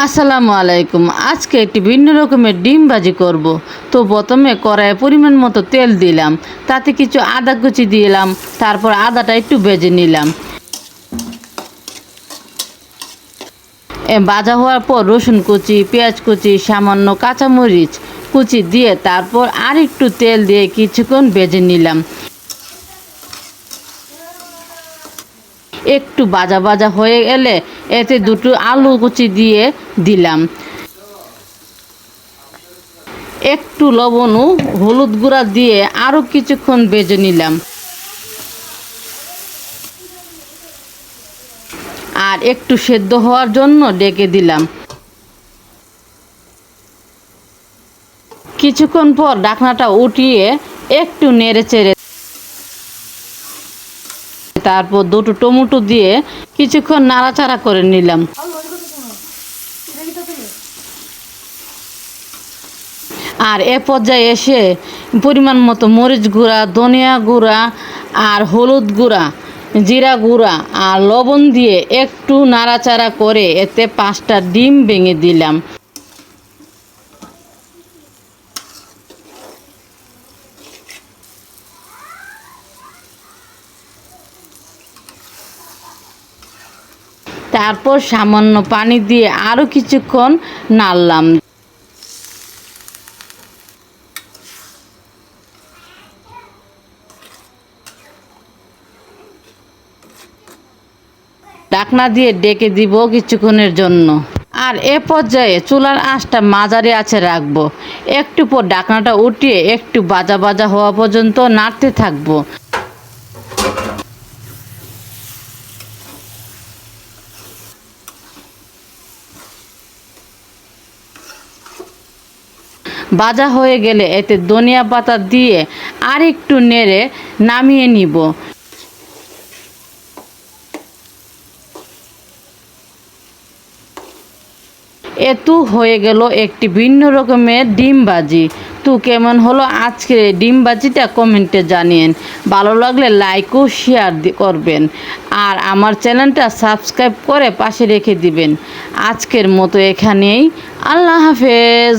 আসসালামু আলাইকুম। আজকে একটি ভিন্ন রকমের ডিম ভাজি করব। তো প্রথমে কড়াইয়ে পরিমাণ মতো তেল দিলাম, তাতে কিছু আদা কুচি দিলাম, তারপর আদাটা একটু ভেজে নিলাম। ভাজা হওয়ার পর রসুন কুচি, পেঁয়াজ কুচি, সামান্য কাঁচামরিচ কুচি দিয়ে তারপর আর একটু তেল দিয়ে কিছুক্ষণ ভেজে নিলাম। একটু ভাজা ভাজা হয়ে গেলে এতে দুটো আলু কুচি দিয়ে দিলাম। একটু লবণ ও হলুদ গুঁড়া দিয়ে আরও কিছুক্ষণ ভেজে নিলাম। আর একটু সেদ্ধ হওয়ার জন্য ডেকে দিলাম। কিছুক্ষণ পর ঢাকনাটা উঠিয়ে একটু নেড়ে চেড়ে তারপর দুটো টমেটো দিয়ে কিছুক্ষণ নাড়াচাড়া করে নিলাম। আর এ পর্যায়ে এসে পরিমাণ মতো মরিচ গুঁড়া, ধনিয়া গুঁড়া আর হলুদ গুঁড়া, জিরা গুঁড়া আর লবণ দিয়ে একটু নাড়াচাড়া করে এতে 5টা ডিম ভেঙে দিলাম। তারপর সামান্য পানি দিয়ে আরও কিছুক্ষণ নাড়লাম। ঢাকনা দিয়ে ডেকে দিব কিছুক্ষণের জন্য। আর এ পর্যায়ে চুলার আঁচটা মাঝারি আঁচে রাখবো। একটু পর ঢাকনাটা উঠিয়ে একটু ভাজা ভাজা হওয়া পর্যন্ত নাড়তে থাকবো। ভাজা হয়ে গেলে এতে ধনিয়া পাতা দিয়ে আর একটু নেড়ে নামিয়ে নিব। এতু হয়ে গেল একটি ভিন্ন রকমের ডিম ভাজি। তো কেমন হলো আজকের এই ডিম ভাজিটা কমেন্টে জানিয়েন। ভালো লাগলে লাইক ও শেয়ার করবেন আর আমার চ্যানেলটা সাবস্ক্রাইব করে পাশে রেখে দিবেন। আজকের মতো এখানেই। আল্লাহ হাফেজ।